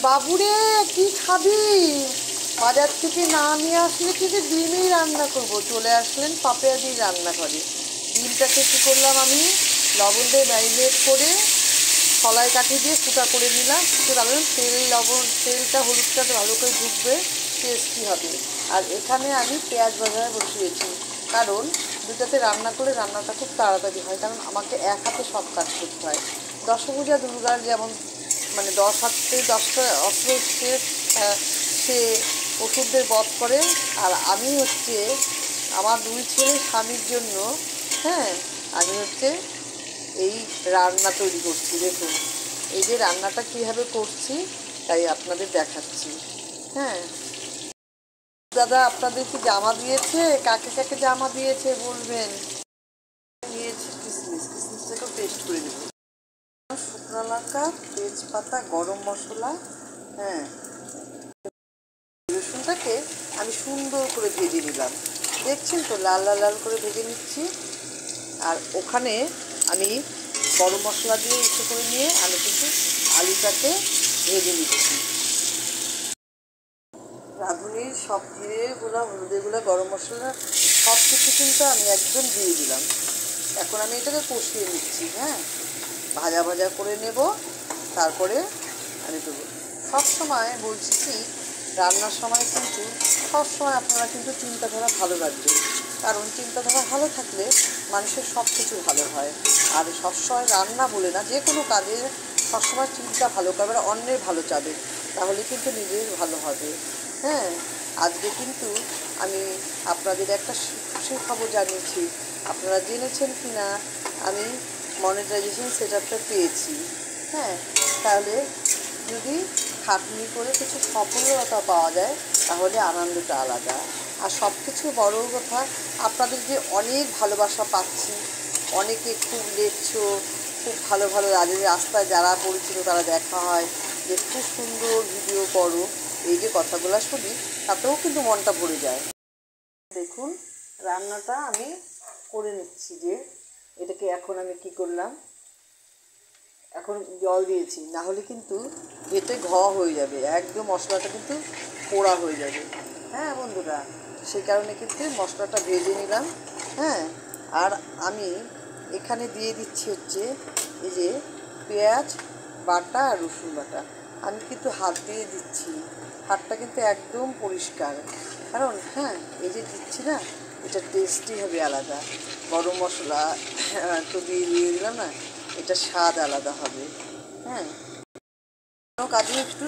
বাবুরে কি খাবি? বাজার থেকে না নিয়ে আসলে কিন্তু ডিমই রান্না করব। চলে আসলেন পাপিয়া দিয়ে রান্না করে। ডিমটাকে কী করলাম আমি লবণ দিয়ে ম্যারিনেট করে কলাই কাঠি দিয়ে ফুটা করে নিলাম। ফুটে রাখলাম, তেলটা হলুদটাতে ভালো করে ঢুকবে, টেস্টি হবে। আর এখানে আমি পেঁয়াজ ভাজা বসিয়েছি, কারণ দুটাতে রান্না করলে রান্নাটা খুব তাড়াতাড়ি হয়, কারণ আমাকে এক হাতে সব কাজ করতে হয়। দশভূজা দুর্গার যেমন মানে 10 হাতে 10টা অস্ত্র সে ওষুধদের বধ করে, আর আমি হচ্ছে আমার 2 ছেলে স্বামীর জন্য, হ্যাঁ, আমি হচ্ছে এই রান্না তৈরি করছি। দেখুন এই যে রান্নাটা কীভাবে করছি তাই আপনাদের দেখাচ্ছি। হ্যাঁ দাদা, আপনাদের কি জামা দিয়েছে? কাকে কাকে জামা দিয়েছে বলবেন। নিয়েছি কিশমিশটাকে পেস্ট করে নেব। শুকনো লঙ্কা, তেজপাতা, গরম মশলা, হ্যাঁ, রসুনটাকে আমি সুন্দর করে ভেজে নিলাম। দেখছেন তো লাল লাল লাল করে ভেজে নিচ্ছি। আর ওখানে আমি গরম মশলা দিয়ে একটু করে নিয়ে আমি কিন্তু আলুটাকে ভেজে নিচ্ছি। রাঁধুনির সব জিরেগুলো, হলুদেগুলো, গরম মশলা সব কিছু কিন্তু আমি একদম দিয়ে দিলাম। এখন আমি এটাকে কষিয়ে নিচ্ছি। হ্যাঁ, ভাজা ভাজা করে নেব, তারপরে আমি দেবো। সবসময় বলছি কি, রান্নার সময় কিন্তু সবসময় আপনারা কিন্তু চিন্তাধারা ভালো রাখবেন, কারণ চিন্তাধারা ভালো থাকলে মানুষের সব কিছু ভালো হয়। আর সবসময় রান্না বলে না, যে কোনো কাজে সবসময় চিন্তা ভালো করবে, অন্যের ভালো চাবে, তাহলে কিন্তু নিজের ভালো হবে। হ্যাঁ, আজকে কিন্তু আমি আপনাদের একটা খুশির খবর জানিয়েছি। আপনারা জেনেছেন কি না আমি মনিটাইজেশন সেটআপটা পেয়েছি। হ্যাঁ, তাহলে যদি খাটনি করে কিছু সফলতা পাওয়া যায় তাহলে আনন্দটা আলাদা। আর সব কিছু বড় কথা, আপনাদের যে অনেক ভালোবাসা পাচ্ছি, অনেকে খুব লেখছো, খুব ভালো ভালো রাস্তায় যারা পরিচিত তারা দেখা হয় যে খুব সুন্দর ভিডিও করো, এই যে কথাগুলো শুনি তাতেও কিন্তু মনটা ভরে যায়। দেখুন রান্নাটা আমি করে নিচ্ছি। যে এটাকে এখন আমি কি করলাম, এখন জল দিয়েছি, না হলে কিন্তু ঘেটে হয়ে যাবে, একদম মশলাটা কিন্তু পোড়া হয়ে যাবে। হ্যাঁ বন্ধুরা, সেই কারণে কিন্তু মশলাটা ভেজে নিলাম। হ্যাঁ, আর আমি এখানে দিয়ে দিচ্ছি হচ্ছে এই যে পেঁয়াজ বাটা আর রসুন বাটা। আমি কিন্তু হাত দিয়ে দিচ্ছি, হাতটা কিন্তু একদম পরিষ্কার, কারণ হ্যাঁ এই যে দিচ্ছি না, এটা টেস্টি হবে আলাদা। গরম মশলা তো দিয়ে দিলাম না, এটা স্বাদ আলাদা হবে। হ্যাঁ, কাজে একটু